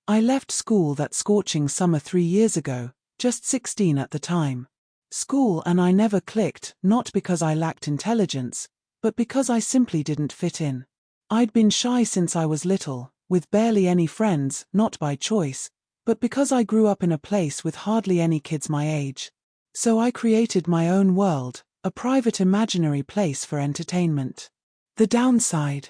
I left school that scorching summer 3 years ago, just 16 at the time. School and I never clicked, not because I lacked intelligence, but because I simply didn't fit in. I'd been shy since I was little, with barely any friends, not by choice, but because I grew up in a place with hardly any kids my age. So I created my own world, a private imaginary place for entertainment. The downside: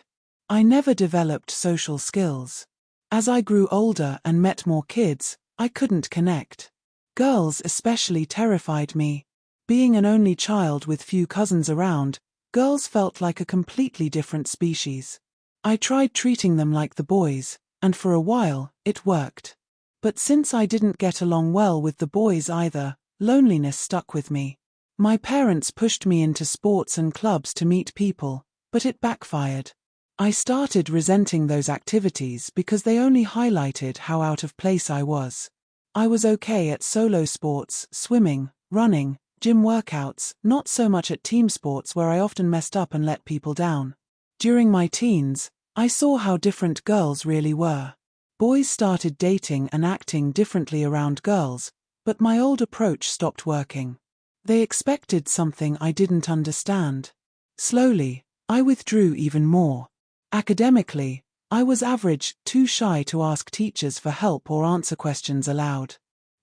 I never developed social skills. As I grew older and met more kids, I couldn't connect. Girls especially terrified me. Being an only child with few cousins around, girls felt like a completely different species. I tried treating them like the boys, and for a while, it worked. But since I didn't get along well with the boys either, loneliness stuck with me. My parents pushed me into sports and clubs to meet people, but it backfired. I started resenting those activities because they only highlighted how out of place I was. I was okay at solo sports, swimming, running, gym workouts, not so much at team sports where I often messed up and let people down. During my teens, I saw how different girls really were. Boys started dating and acting differently around girls, but my old approach stopped working. They expected something I didn't understand. Slowly, I withdrew even more. Academically, I was average, too shy to ask teachers for help or answer questions aloud.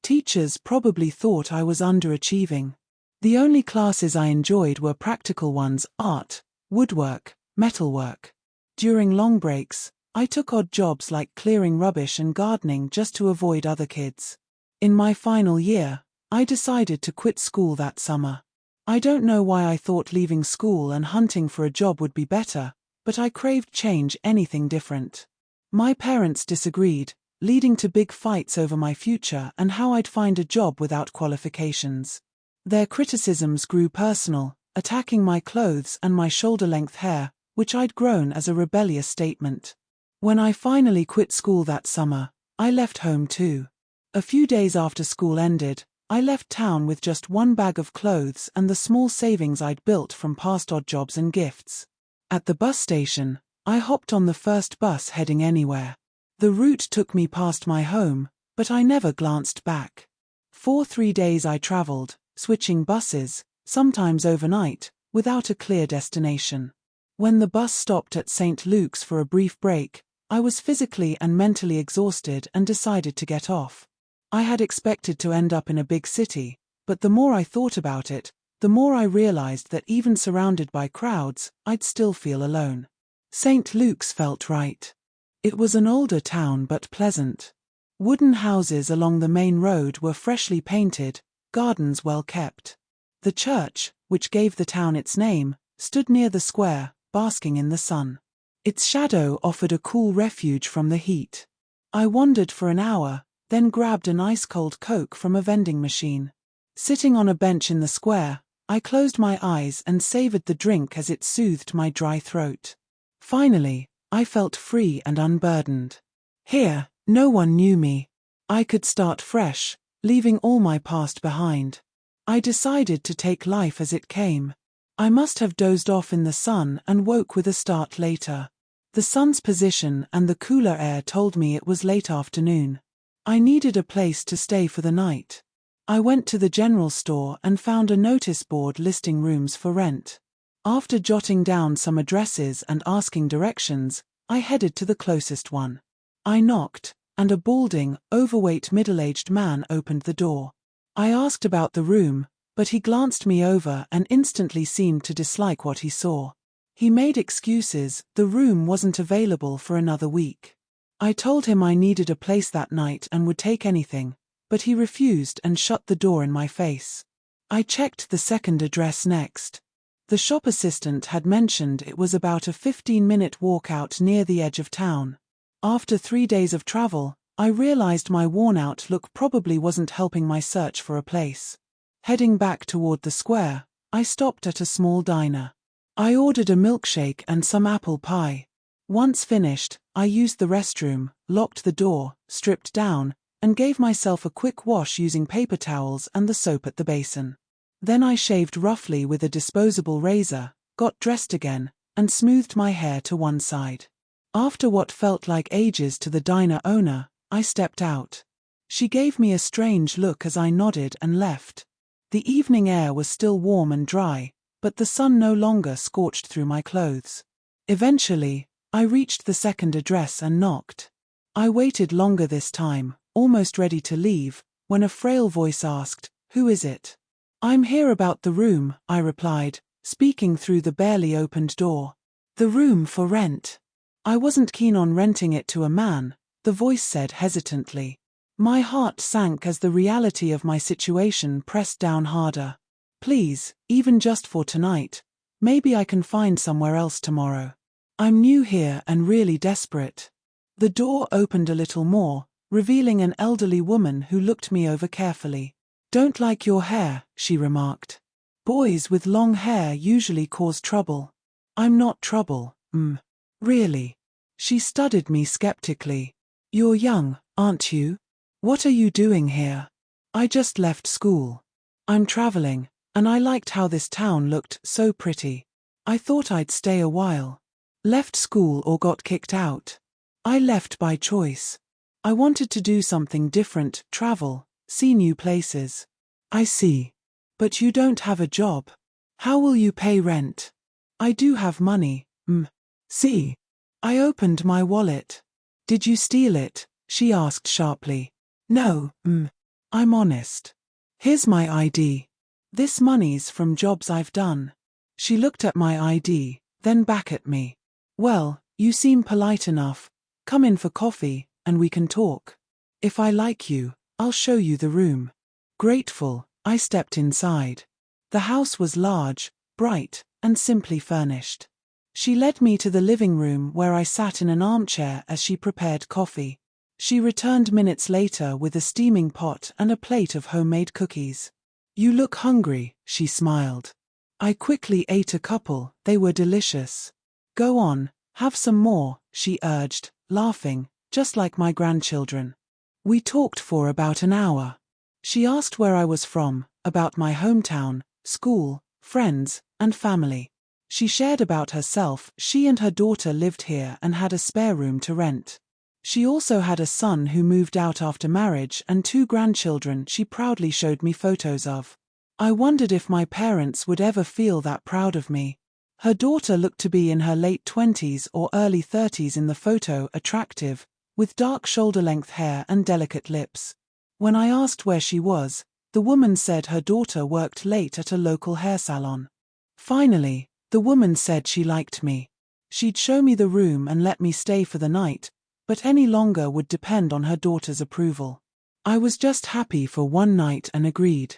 Teachers probably thought I was underachieving. The only classes I enjoyed were practical ones: art, woodwork, metalwork. During long breaks, I took odd jobs like clearing rubbish and gardening just to avoid other kids. In my final year, I decided to quit school that summer. I don't know why I thought leaving school and hunting for a job would be better, but I craved change, anything different. My parents disagreed, leading to big fights over my future and how I'd find a job without qualifications. Their criticisms grew personal, attacking my clothes and my shoulder-length hair, which I'd grown as a rebellious statement. When I finally quit school that summer, I left home too. A few days after school ended, I left town with just one bag of clothes and the small savings I'd built from past odd jobs and gifts. At the bus station, I hopped on the first bus heading anywhere. The route took me past my home, but I never glanced back. For 3 days I traveled, switching buses, sometimes overnight, without a clear destination. When the bus stopped at St. Luke's for a brief break, I was physically and mentally exhausted and decided to get off. I had expected to end up in a big city, but the more I thought about it, the more I realized that even surrounded by crowds, I'd still feel alone. St. Luke's felt right. It was an older town but pleasant. Wooden houses along the main road were freshly painted, gardens well kept. The church, which gave the town its name, stood near the square, basking in the sun. Its shadow offered a cool refuge from the heat. I wandered for an hour, then grabbed an ice-cold Coke from a vending machine. Sitting on a bench in the square, I closed my eyes and savored the drink as it soothed my dry throat. Finally, I felt free and unburdened. Here, no one knew me. I could start fresh, leaving all my past behind. I decided to take life as it came. I must have dozed off in the sun and woke with a start later. The sun's position and the cooler air told me it was late afternoon. I needed a place to stay for the night. I went to the general store and found a notice board listing rooms for rent. After jotting down some addresses and asking directions, I headed to the closest one. I knocked, and a balding, overweight middle-aged man opened the door. I asked about the room, but he glanced me over and instantly seemed to dislike what he saw. He made excuses: the room wasn't available for another week. I told him I needed a place that night and would take anything, but he refused and shut the door in my face. I checked the second address next. The shop assistant had mentioned it was about a 15-minute walk out near the edge of town. After 3 days of travel, I realized my worn-out look probably wasn't helping my search for a place. Heading back toward the square, I stopped at a small diner. I ordered a milkshake and some apple pie. Once finished, I used the restroom, locked the door, stripped down, and gave myself a quick wash using paper towels and the soap at the basin. Then I shaved roughly with a disposable razor, got dressed again, and smoothed my hair to one side. After what felt like ages to the diner owner, I stepped out. She gave me a strange look as I nodded and left. The evening air was still warm and dry, but the sun no longer scorched through my clothes. Eventually, I reached the second address and knocked. I waited longer this time, almost ready to leave, when a frail voice asked, "Who is it?" "I'm here about the room," I replied, speaking through the barely opened door. "The room for rent." I wasn't keen on renting it to a man, the voice said hesitantly. My heart sank as the reality of my situation pressed down harder. "Please, even just for tonight. Maybe I can find somewhere else tomorrow. I'm new here and really desperate." The door opened a little more, revealing an elderly woman who looked me over carefully. "Don't like your hair," she remarked. "Boys with long hair usually cause trouble." "I'm not trouble, Really?" She studied me skeptically. "You're young, aren't you? What are you doing here?" "I just left school. I'm traveling, and I liked how this town looked so pretty. I thought I'd stay a while." "Left school or got kicked out?" "I left by choice. I wanted to do something different, travel, see new places." "I see. But you don't have a job. How will you pay rent?" "I do have money, See." I opened my wallet. "Did you steal it?" she asked sharply. "No, I'm honest. Here's my ID. This money's from jobs I've done." She looked at my ID, then back at me. "Well, you seem polite enough. Come in for coffee, and we can talk. If I like you, I'll show you the room." Grateful, I stepped inside. The house was large, bright, and simply furnished. She led me to the living room where I sat in an armchair as she prepared coffee. She returned minutes later with a steaming pot and a plate of homemade cookies. "You look hungry," she smiled. I quickly ate a couple, they were delicious. "Go on, have some more," she urged, laughing, just like my grandchildren. We talked for about an hour. She asked where I was from, about my hometown, school, friends, and family. She shared about herself. She and her daughter lived here and had a spare room to rent. She also had a son who moved out after marriage and 2 grandchildren she proudly showed me photos of. I wondered if my parents would ever feel that proud of me. Her daughter looked to be in her late 20s or early 30s in the photo, attractive, with dark shoulder-length hair and delicate lips. When I asked where she was, the woman said her daughter worked late at a local hair salon. Finally, the woman said she liked me. She'd show me the room and let me stay for the night, but any longer would depend on her daughter's approval. I was just happy for one night and agreed.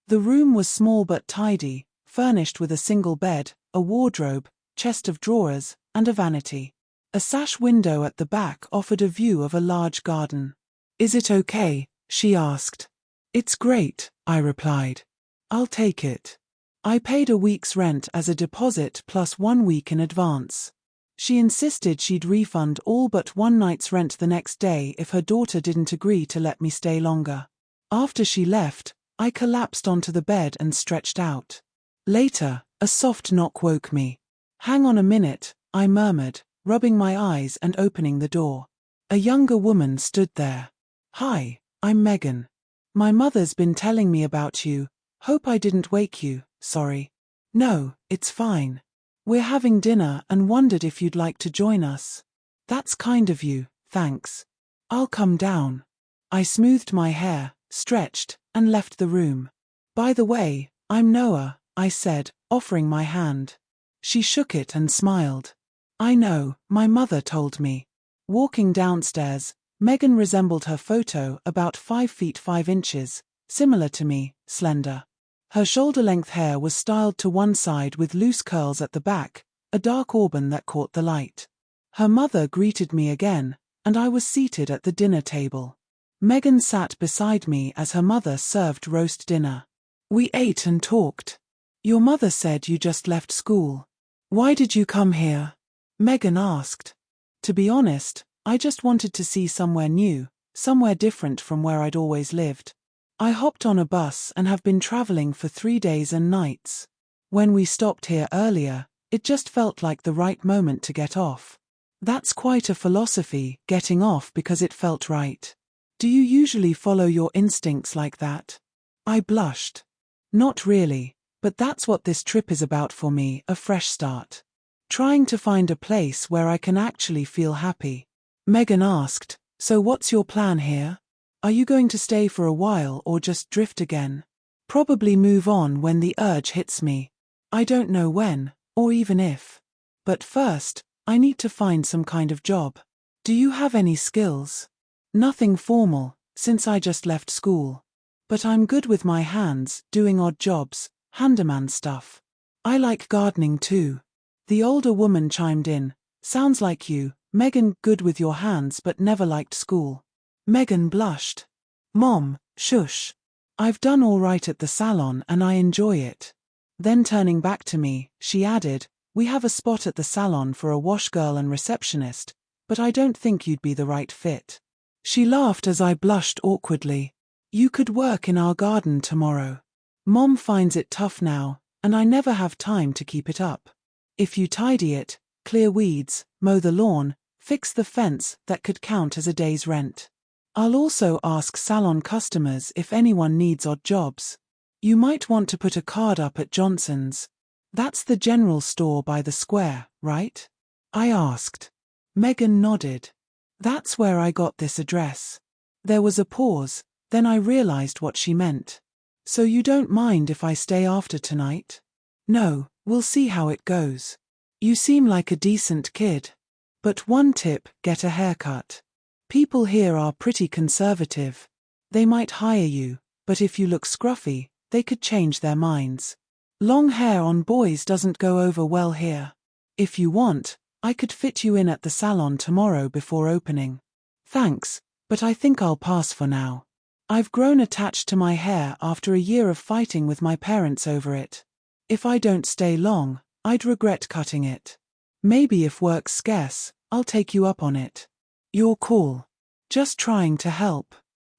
The room was small but tidy, furnished with a single bed, a wardrobe, chest of drawers, and a vanity. A sash window at the back offered a view of a large garden. "Is it okay?" she asked. "It's great," I replied. "I'll take it." I paid a week's rent as a deposit plus 1 week in advance. She insisted she'd refund all but one night's rent the next day if her daughter didn't agree to let me stay longer. After she left, I collapsed onto the bed and stretched out. Later, a soft knock woke me. "Hang on a minute," I murmured, rubbing my eyes and opening the door. A younger woman stood there. "Hi, I'm Megan. My mother's been telling me about you. Hope I didn't wake you, sorry." "No, it's fine. We're having dinner and wondered if you'd like to join us." "That's kind of you, thanks. I'll come down." I smoothed my hair, stretched, and left the room. "By the way, I'm Noah," I said, offering my hand. She shook it and smiled. "I know, my mother told me." Walking downstairs, Megan resembled her photo, about 5 feet 5 inches, similar to me, slender. Her shoulder-length hair was styled to one side with loose curls at the back, a dark auburn that caught the light. Her mother greeted me again, and I was seated at the dinner table. Megan sat beside me as her mother served roast dinner. We ate and talked. "Your mother said you just left school. Why did you come here?" Megan asked. To be honest, I just wanted to see somewhere new, somewhere different from where I'd always lived. I hopped on a bus and have been traveling for 3 days and nights. When we stopped here earlier, it just felt like the right moment to get off. That's quite a philosophy, getting off because it felt right. Do you usually follow your instincts like that? I blushed. Not really, but that's what this trip is about for me, a fresh start. Trying to find a place where I can actually feel happy. Megan asked, so what's your plan here? Are you going to stay for a while or just drift again? Probably move on when the urge hits me. I don't know when, or even if. But first, I need to find some kind of job. Do you have any skills? Nothing formal, since I just left school. But I'm good with my hands, doing odd jobs, handyman stuff. I like gardening too. The older woman chimed in, sounds like you, Megan, good with your hands but never liked school. Megan blushed. Mom, shush. I've done all right at the salon and I enjoy it. Then turning back to me, she added, we have a spot at the salon for a wash girl and receptionist, but I don't think you'd be the right fit. She laughed as I blushed awkwardly. You could work in our garden tomorrow. Mom finds it tough now, and I never have time to keep it up. If you tidy it, clear weeds, mow the lawn, fix the fence, that could count as a day's rent. I'll also ask salon customers if anyone needs odd jobs. You might want to put a card up at Johnson's. That's the general store by the square, right? I asked. Megan nodded. That's where I got this address. There was a pause, then I realized what she meant. So you don't mind if I stay after tonight? No, we'll see how it goes. You seem like a decent kid. But one tip, get a haircut. People here are pretty conservative. They might hire you, but if you look scruffy, they could change their minds. Long hair on boys doesn't go over well here. If you want, I could fit you in at the salon tomorrow before opening. Thanks, but I think I'll pass for now. I've grown attached to my hair after a year of fighting with my parents over it. If I don't stay long, I'd regret cutting it. Maybe if work's scarce, I'll take you up on it. You're cool. Just trying to help.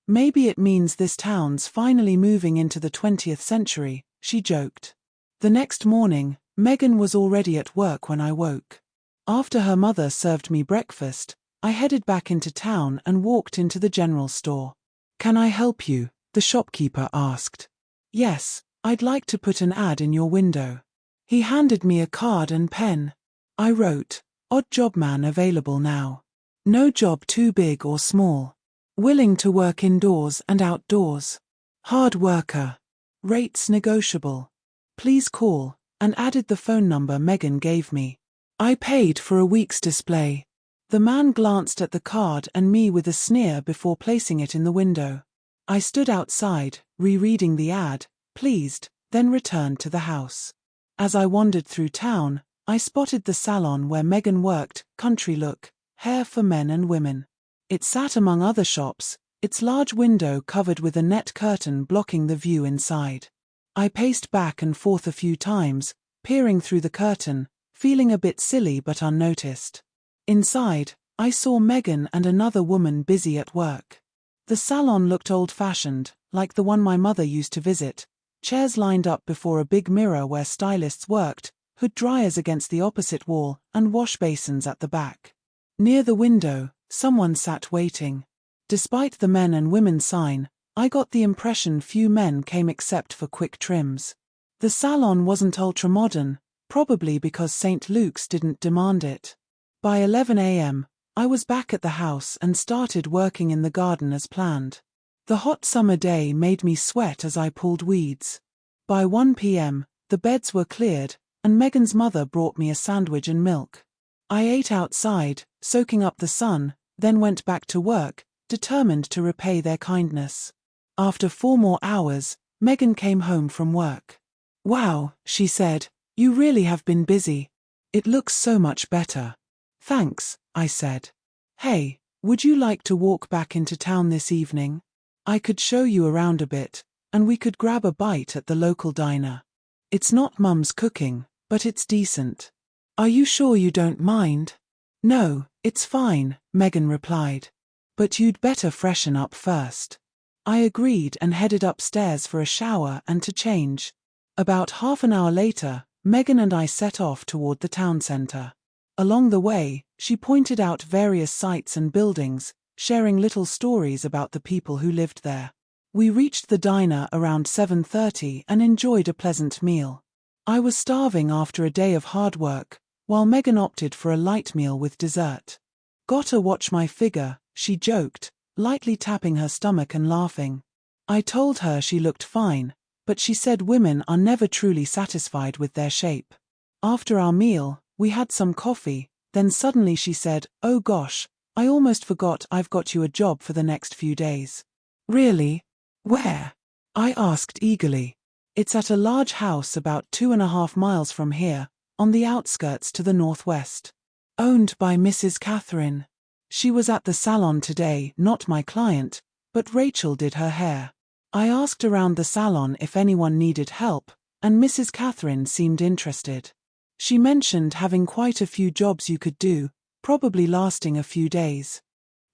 Maybe it means this town's finally moving into the 20th century, she joked. The next morning, Megan was already at work when I woke. After her mother served me breakfast, I headed back into town and walked into the general store. Can I help you? The shopkeeper asked. Yes, I'd like to put an ad in your window. He handed me a card and pen. I wrote, odd job man available now. No job too big or small. Willing to work indoors and outdoors. Hard worker. Rates negotiable. Please call, and added the phone number Megan gave me. I paid for a week's display. The man glanced at the card and me with a sneer before placing it in the window. I stood outside, rereading the ad, pleased, then returned to the house. As I wandered through town, I spotted the salon where Megan worked, country look, hair for men and women. It sat among other shops, its large window covered with a net curtain blocking the view inside. I paced back and forth a few times, peering through the curtain, feeling a bit silly but unnoticed. Inside, I saw Megan and another woman busy at work. The salon looked old-fashioned, like the one my mother used to visit, chairs lined up before a big mirror where stylists worked, hood dryers against the opposite wall, and wash basins at the back. Near the window, someone sat waiting. Despite the men and women sign, I got the impression few men came except for quick trims. The salon wasn't ultra-modern, probably because St. Luke's didn't demand it. By 11 a.m., I was back at the house and started working in the garden as planned. The hot summer day made me sweat as I pulled weeds. By 1 p.m., the beds were cleared, and Megan's mother brought me a sandwich and milk. I ate outside, soaking up the sun, then went back to work, determined to repay their kindness. After 4 more hours, Megan came home from work. Wow, she said, you really have been busy. It looks so much better. Thanks, I said. Hey, would you like to walk back into town this evening? I could show you around a bit, and we could grab a bite at the local diner. It's not Mum's cooking, but it's decent. Are you sure you don't mind? No, it's fine, Megan replied. But you'd better freshen up first. I agreed and headed upstairs for a shower and to change. About half an hour later, Megan and I set off toward the town center. Along the way, she pointed out various sites and buildings, sharing little stories about the people who lived there. We reached the diner around 7:30 and enjoyed a pleasant meal. I was starving after a day of hard work, while Megan opted for a light meal with dessert. "Gotta watch my figure," she joked, lightly tapping her stomach and laughing. I told her she looked fine, but she said women are never truly satisfied with their shape. After our meal, we had some coffee, then suddenly she said, "Oh gosh, I almost forgot I've got you a job for the next few days." "Really? Where?" I asked eagerly. "It's at a large house about 2.5 miles from here, on the outskirts to the northwest. Owned by Mrs. Catherine. She was at the salon today, not my client, but Rachel did her hair. I asked around the salon if anyone needed help, and Mrs. Catherine seemed interested. She mentioned having quite a few jobs you could do, probably lasting a few days."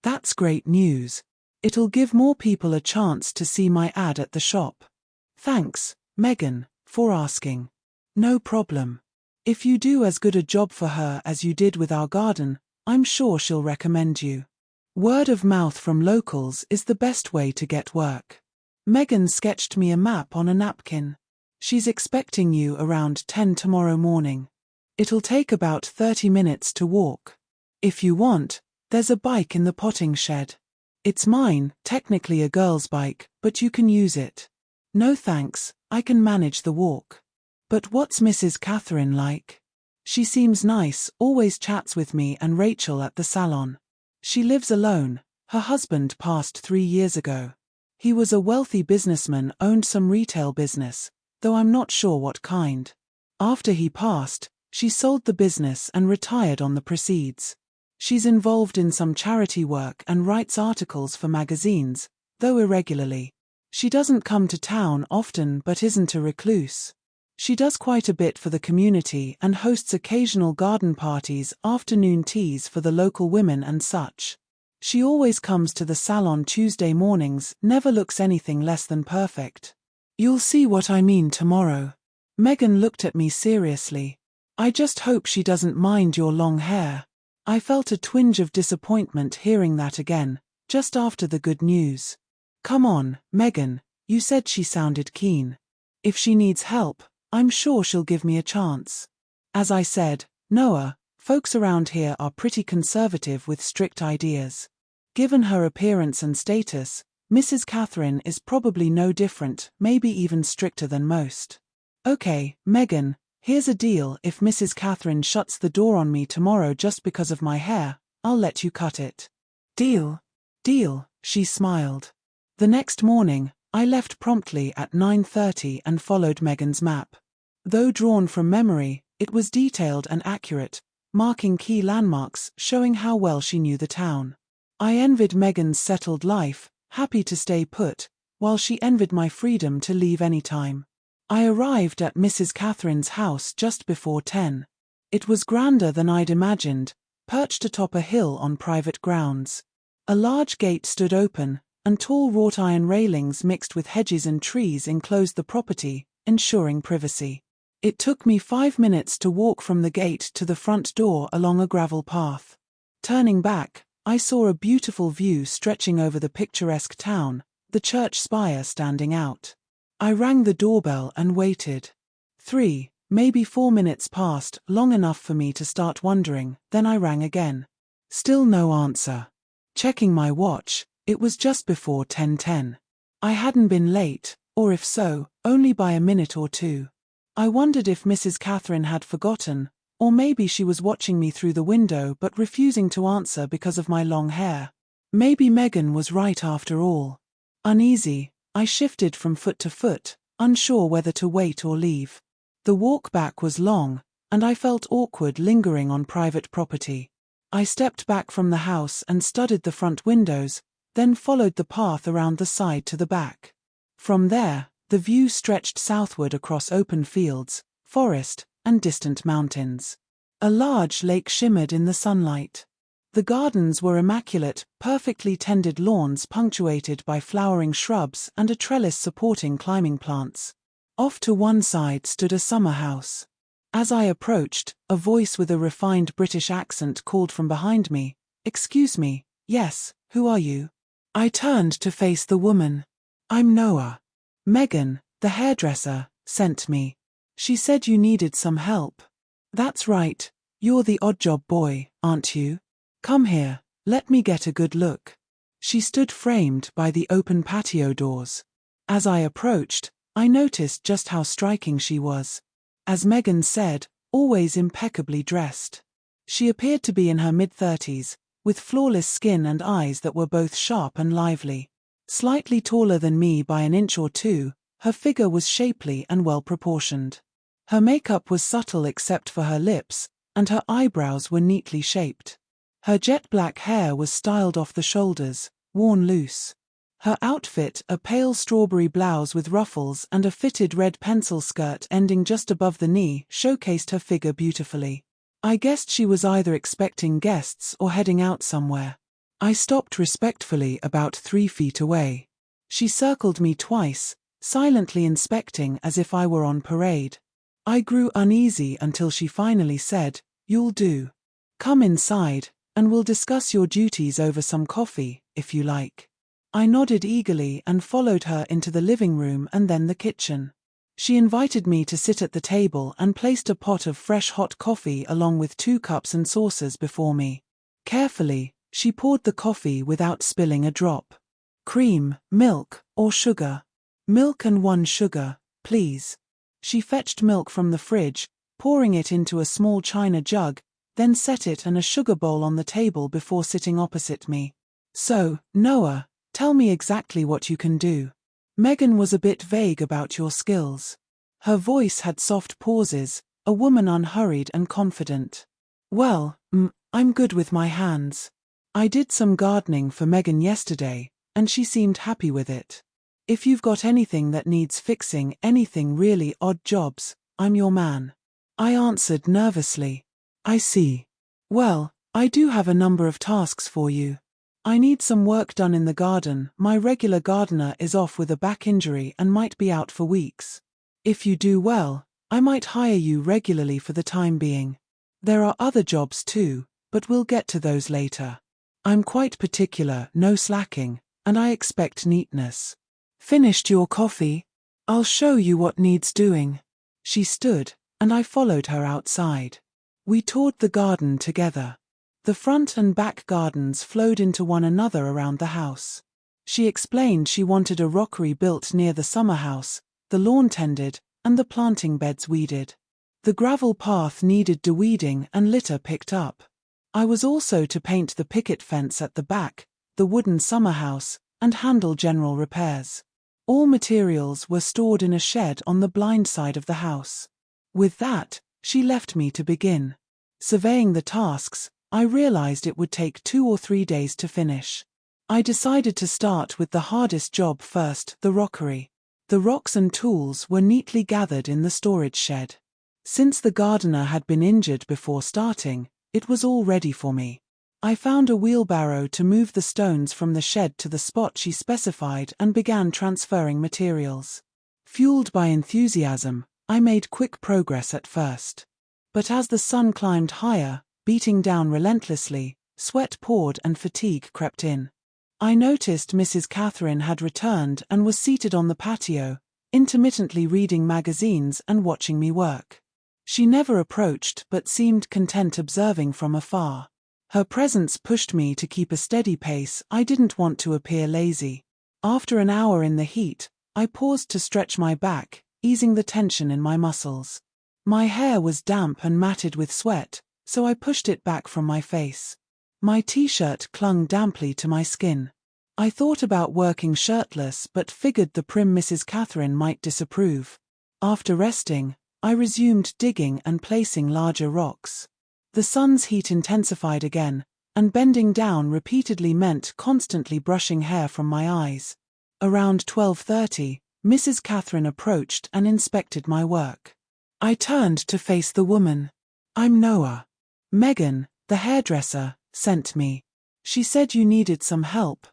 "That's great news. It'll give more people a chance to see my ad at the shop." "Thanks, Megan, for asking." "No problem. If you do as good a job for her as you did with our garden, I'm sure she'll recommend you. Word of mouth from locals is the best way to get work." Megan sketched me a map on a napkin. "She's expecting you around 10 tomorrow morning. It'll take about 30 minutes to walk. If you want, there's a bike in the potting shed. It's mine, technically a girl's bike, but you can use it." "No thanks, I can manage the walk." "But what's Mrs. Catherine like?" "She seems nice, always chats with me and Rachel at the salon. She lives alone, her husband passed 3 years ago. He was a wealthy businessman, owned some retail business, though I'm not sure what kind. After he passed, she sold the business and retired on the proceeds. She's involved in some charity work and writes articles for magazines, though irregularly. She doesn't come to town often but isn't a recluse. She does quite a bit for the community and hosts occasional garden parties, afternoon teas for the local women and such. She always comes to the salon Tuesday mornings, never looks anything less than perfect. You'll see what I mean tomorrow." Megan looked at me seriously. "I just hope she doesn't mind your long hair." I felt a twinge of disappointment hearing that again, just after the good news. "Come on, Megan, you said she sounded keen. If she needs help, I'm sure she'll give me a chance." As I said, Noah, folks around here are pretty conservative with strict ideas. Given her appearance and status, Mrs. Catherine is probably no different, maybe even stricter than most. "Okay, Megan, here's a deal. If Mrs. Catherine shuts the door on me tomorrow just because of my hair, I'll let you cut it." "Deal." "Deal," she smiled. The next morning, I left promptly at 9:30 and followed Megan's map. Though drawn from memory, it was detailed and accurate, marking key landmarks, showing how well she knew the town. I envied Megan's settled life, happy to stay put, while she envied my freedom to leave anytime. I arrived at Mrs. Catherine's house just before 10. It was grander than I'd imagined, perched atop a hill on private grounds. A large gate stood open, and tall wrought iron railings mixed with hedges and trees enclosed the property, ensuring privacy. It took me 5 minutes to walk from the gate to the front door along a gravel path. Turning back, I saw a beautiful view stretching over the picturesque town, the church spire standing out. I rang the doorbell and waited. 3, maybe 4 minutes passed, long enough for me to start wondering, then I rang again. Still no answer. Checking my watch, it was just before 10:10. I hadn't been late, or if so, only by a minute or two. I wondered if Mrs. Catherine had forgotten, or maybe she was watching me through the window but refusing to answer because of my long hair. Maybe Megan was right after all. Uneasy, I shifted from foot to foot, unsure whether to wait or leave. The walk back was long, and I felt awkward lingering on private property. I stepped back from the house and studied the front windows, then followed the path around the side to the back. From there, the view stretched southward across open fields, forest, and distant mountains. A large lake shimmered in the sunlight. The gardens were immaculate, perfectly tended lawns punctuated by flowering shrubs and a trellis supporting climbing plants. Off to one side stood a summer house. As I approached, a voice with a refined British accent called from behind me, "Excuse me, Yes, who are you? I turned to face the woman. I'm Noah. Megan, the hairdresser, sent me. She said you needed some help. That's right, you're the odd job boy, aren't you? Come here, let me get a good look. She stood framed by the open patio doors. As I approached, I noticed just how striking she was. As Megan said, always impeccably dressed. She appeared to be in her mid-30s, with flawless skin and eyes that were both sharp and lively. Slightly taller than me by an inch or two, her figure was shapely and well-proportioned. Her makeup was subtle except for her lips, and her eyebrows were neatly shaped. Her jet-black hair was styled off the shoulders, worn loose. Her outfit, a pale strawberry blouse with ruffles and a fitted red pencil skirt ending just above the knee, showcased her figure beautifully. I guessed she was either expecting guests or heading out somewhere. I stopped respectfully about 3 feet away. She circled me twice, silently inspecting as if I were on parade. I grew uneasy until she finally said, "You'll do. Come inside, and we'll discuss your duties over some coffee, if you like." I nodded eagerly and followed her into the living room and then the kitchen. She invited me to sit at the table and placed a pot of fresh hot coffee along with 2 cups and saucers before me. Carefully, she poured the coffee without spilling a drop. "Cream, milk, or sugar?" "Milk and 1 sugar, please." She fetched milk from the fridge, pouring it into a small china jug, then set it and a sugar bowl on the table before sitting opposite me. "So, Noah, tell me exactly what you can do." Megan was a bit vague about your skills. Her voice had soft pauses, a woman unhurried and confident. "Well, I'm good with my hands. I did some gardening for Megan yesterday, and she seemed happy with it. If you've got anything that needs fixing, anything really odd jobs, I'm your man." I answered nervously. "I see. Well, I do have a number of tasks for you. I need some work done in the garden. My regular gardener is off with a back injury and might be out for weeks. If you do well, I might hire you regularly for the time being. There are other jobs too, but we'll get to those later. I'm quite particular, no slacking, and I expect neatness. Finished your coffee? I'll show you what needs doing." She stood, and I followed her outside. We toured the garden together. The front and back gardens flowed into one another around the house. She explained she wanted a rockery built near the summer house, the lawn tended, and the planting beds weeded. The gravel path needed de-weeding and litter picked up. I was also to paint the picket fence at the back, the wooden summer house, and handle general repairs. All materials were stored in a shed on the blind side of the house. With that, she left me to begin. Surveying the tasks, I realized it would take 2 or 3 days to finish. I decided to start with the hardest job first, the rockery. The rocks and tools were neatly gathered in the storage shed. Since the gardener had been injured before starting, it was all ready for me. I found a wheelbarrow to move the stones from the shed to the spot she specified and began transferring materials. Fueled by enthusiasm, I made quick progress at first. But as the sun climbed higher, beating down relentlessly, sweat poured and fatigue crept in. I noticed Mrs. Catherine had returned and was seated on the patio, intermittently reading magazines and watching me work. She never approached but seemed content observing from afar. Her presence pushed me to keep a steady pace. I didn't want to appear lazy. After an hour in the heat, I paused to stretch my back, easing the tension in my muscles. My hair was damp and matted with sweat, so I pushed it back from my face. My t-shirt clung damply to my skin. I thought about working shirtless but figured the prim Mrs. Catherine might disapprove. After resting, I resumed digging and placing larger rocks. The sun's heat intensified again, and bending down repeatedly meant constantly brushing hair from my eyes. Around 12:30, Mrs. Catherine approached and inspected my work. I turned to face the woman. "I'm Noah. Megan, the hairdresser, sent me. She said you needed some help."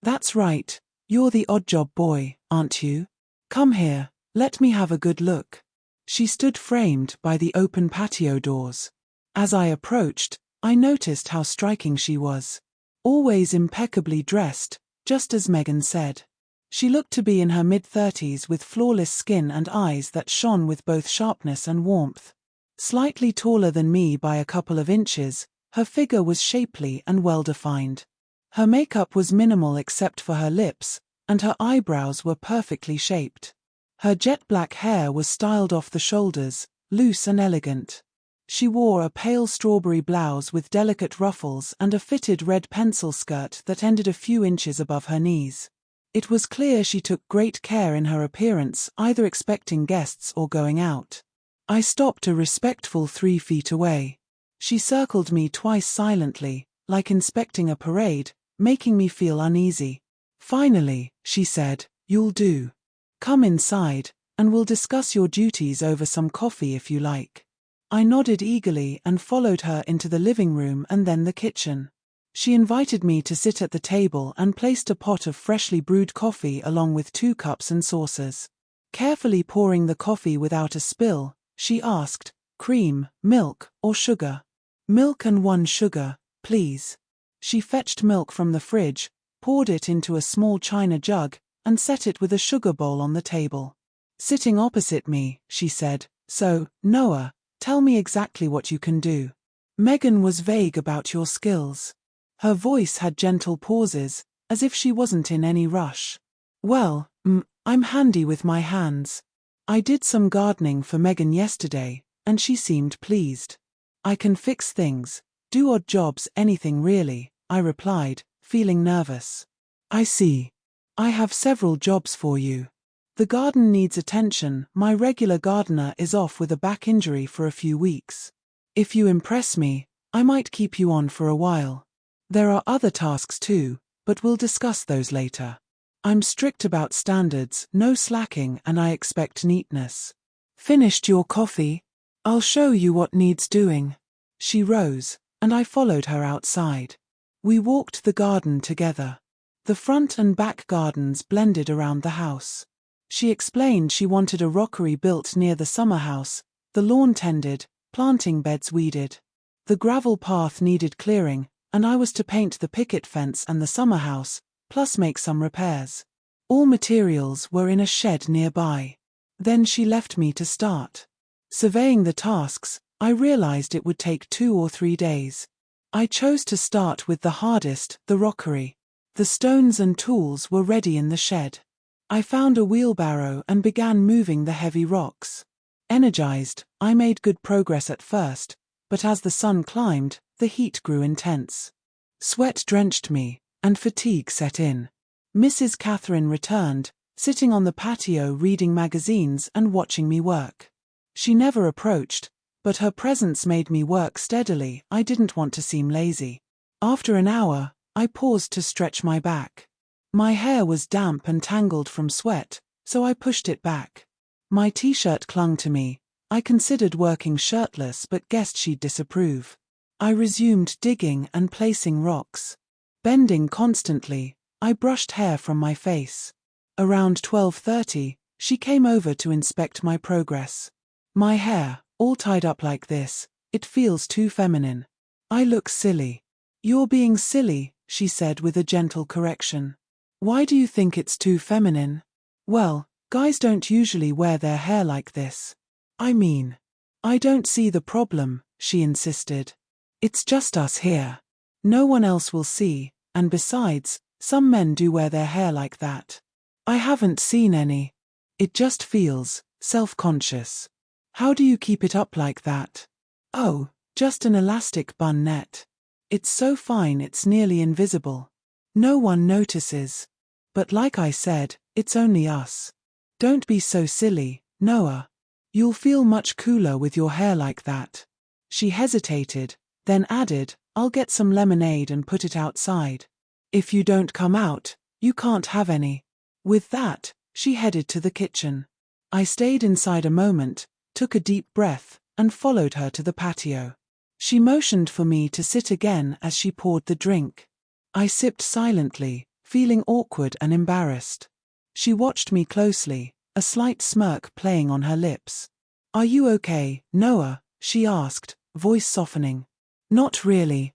That's right, you're the odd job boy, aren't you? Come here, let me have a good look." She stood framed by the open patio doors. As I approached, I noticed how striking she was. Always impeccably dressed, just as Megan said. She looked to be in her mid-30s with flawless skin and eyes that shone with both sharpness and warmth. Slightly taller than me by a couple of inches, her figure was shapely and well-defined. Her makeup was minimal except for her lips, and her eyebrows were perfectly shaped. Her jet-black hair was styled off the shoulders, loose and elegant. She wore a pale strawberry blouse with delicate ruffles and a fitted red pencil skirt that ended a few inches above her knees. It was clear she took great care in her appearance, either expecting guests or going out. I stopped a respectful 3 feet away. She circled me twice silently, like inspecting a parade, making me feel uneasy. Finally, she said, "You'll do. Come inside, and we'll discuss your duties over some coffee if you like." I nodded eagerly and followed her into the living room and then the kitchen. She invited me to sit at the table and placed a pot of freshly brewed coffee along with 2 cups and saucers. Carefully pouring the coffee without a spill, she asked, "Cream, milk, or sugar?" "Milk and 1 sugar, please." She fetched milk from the fridge, poured it into a small china jug, and set it with a sugar bowl on the table. Sitting opposite me, she said, "So, Noah, tell me exactly what you can do." Megan was vague about your skills. Her voice had gentle pauses, as if she wasn't in any rush. "Well, I'm handy with my hands. I did some gardening for Megan yesterday, and she seemed pleased. I can fix things, do odd jobs, anything really," I replied, feeling nervous. "I see. I have several jobs for you. The garden needs attention. My regular gardener is off with a back injury for a few weeks. If you impress me, I might keep you on for a while. There are other tasks too, but we'll discuss those later. I'm strict about standards, no slacking, and I expect neatness. Finished your coffee? I'll show you what needs doing." She rose, and I followed her outside. We walked the garden together. The front and back gardens blended around the house. She explained she wanted a rockery built near the summer house, the lawn tended, planting beds weeded. The gravel path needed clearing, and I was to paint the picket fence and the summer house, plus make some repairs. All materials were in a shed nearby. Then she left me to start. Surveying the tasks, I realized it would take 2 or 3 days. I chose to start with the hardest, the rockery. The stones and tools were ready in the shed. I found a wheelbarrow and began moving the heavy rocks. Energized, I made good progress at first, but as the sun climbed, the heat grew intense. Sweat drenched me, and fatigue set in. Mrs. Catherine returned, sitting on the patio reading magazines and watching me work. She never approached, but her presence made me work steadily. I didn't want to seem lazy. After an hour, I paused to stretch my back. My hair was damp and tangled from sweat, so I pushed it back. My t-shirt clung to me. I considered working shirtless but guessed she'd disapprove. I resumed digging and placing rocks. Bending constantly, I brushed hair from my face. Around 12:30, she came over to inspect my progress. "My hair, all tied up like this, it feels too feminine. I look silly." "You're being silly," she said with a gentle correction. "Why do you think it's too feminine?" "Well, guys don't usually wear their hair like this." "I mean, I don't see the problem," she insisted. "It's just us here. No one else will see, and besides, some men do wear their hair like that." "I haven't seen any. It just feels self-conscious." "How do you keep it up like that?" "Oh, just an elastic bun net. It's so fine it's nearly invisible. No one notices. But like I said, it's only us. Don't be so silly, Noah. You'll feel much cooler with your hair like that." She hesitated, then added, "I'll get some lemonade and put it outside. If you don't come out, you can't have any." With that, she headed to the kitchen. I stayed inside a moment, took a deep breath, and followed her to the patio. She motioned for me to sit again as she poured the drink. I sipped silently, feeling awkward and embarrassed. She watched me closely, a slight smirk playing on her lips. "Are you okay, Noah?" she asked, voice softening. "Not really,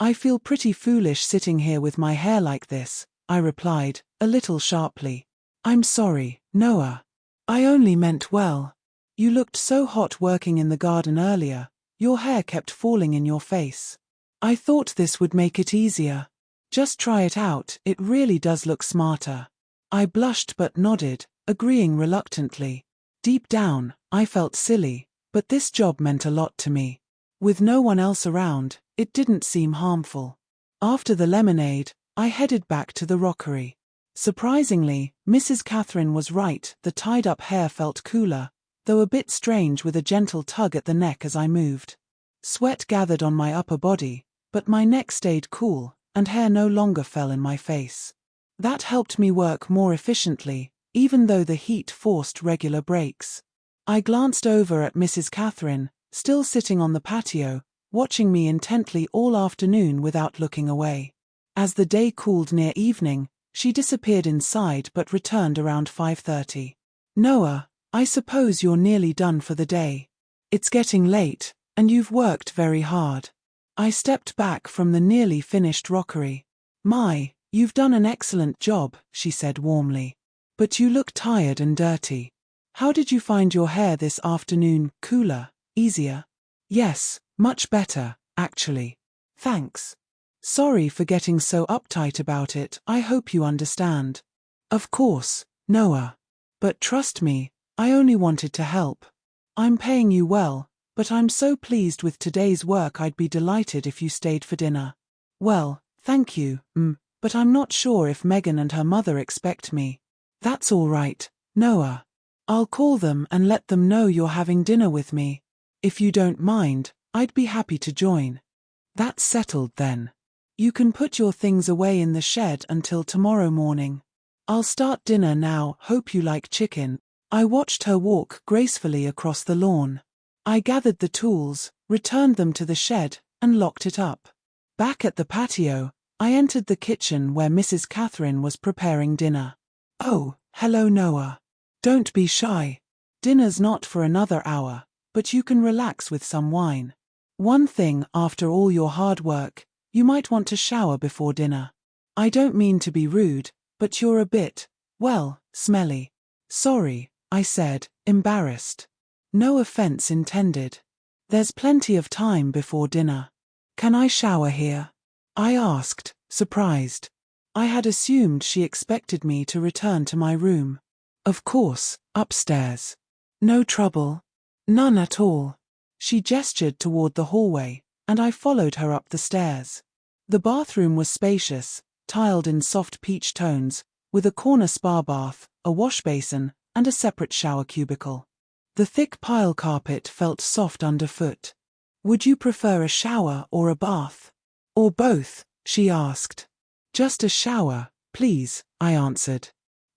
I feel pretty foolish sitting here with my hair like this, I replied, a little sharply. I'm sorry, Noah. I only meant well. You looked so hot working in the garden earlier, your hair kept falling in your face. I thought this would make it easier. Just try it out, it really does look smarter. I blushed but nodded, agreeing reluctantly. Deep down, I felt silly, but this job meant a lot to me. With no one else around, it didn't seem harmful. After the lemonade, I headed back to the rockery. Surprisingly, Mrs. Catherine was right, the tied-up hair felt cooler, though a bit strange with a gentle tug at the neck as I moved. Sweat gathered on my upper body, but my neck stayed cool, and hair no longer fell in my face. That helped me work more efficiently, even though the heat forced regular breaks. I glanced over at Mrs. Catherine, still sitting on the patio, watching me intently all afternoon without looking away. As the day cooled near evening, she disappeared inside but returned around 5:30. Noah, I suppose you're nearly done for the day. It's getting late, and you've worked very hard. I stepped back from the nearly finished rockery. My, you've done an excellent job, she said warmly. But you look tired and dirty. How did you find your hair this afternoon? Cooler, easier? Yes, much better, actually. Thanks. Sorry for getting so uptight about it, I hope you understand. Of course, Noah. But trust me, I only wanted to help. I'm paying you well, but I'm so pleased with today's work I'd be delighted if you stayed for dinner. Well, thank you, but I'm not sure if Megan and her mother expect me. That's all right, Noah. I'll call them and let them know you're having dinner with me. If you don't mind, I'd be happy to join. That's settled then. You can put your things away in the shed until tomorrow morning. I'll start dinner now, hope you like chicken. I watched her walk gracefully across the lawn. I gathered the tools, returned them to the shed, and locked it up. Back at the patio, I entered the kitchen where Mrs. Catherine was preparing dinner. Oh, hello Noah. Don't be shy. Dinner's not for another hour, but you can relax with some wine. One thing, after all your hard work, you might want to shower before dinner. I don't mean to be rude, but you're a bit, well, smelly. Sorry, I said, embarrassed. No offense intended. There's plenty of time before dinner. Can I shower here? I asked, surprised. I had assumed she expected me to return to my room. Of course, upstairs. No trouble. None at all. She gestured toward the hallway, and I followed her up the stairs. The bathroom was spacious, tiled in soft peach tones, with a corner spa bath, a wash basin, and a separate shower cubicle. The thick pile carpet felt soft underfoot. Would you prefer a shower or a bath? Or both? She asked. Just a shower, please, I answered.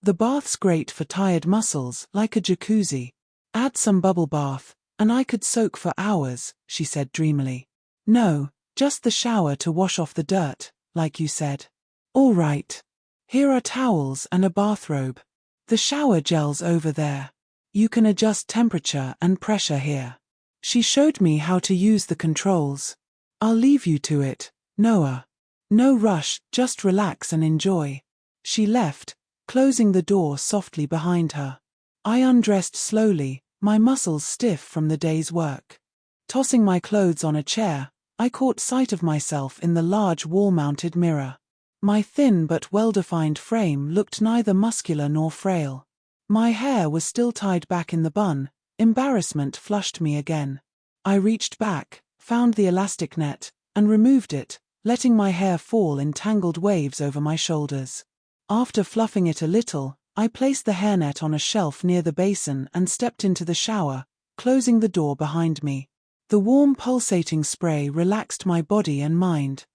The bath's great for tired muscles, like a jacuzzi. Add some bubble bath, and I could soak for hours, she said dreamily. No, just the shower to wash off the dirt, like you said. All right. Here are towels and a bathrobe. The shower gel's over there. You can adjust temperature and pressure here. She showed me how to use the controls. I'll leave you to it, Noah. No rush, just relax and enjoy. She left, closing the door softly behind her. I undressed slowly, my muscles stiff from the day's work. Tossing my clothes on a chair, I caught sight of myself in the large wall-mounted mirror. My thin but well-defined frame looked neither muscular nor frail. My hair was still tied back in the bun. Embarrassment flushed me again. I reached back, found the elastic net, and removed it, letting my hair fall in tangled waves over my shoulders. After fluffing it a little, I placed the hairnet on a shelf near the basin and stepped into the shower, closing the door behind me. The warm pulsating spray relaxed my body and mind.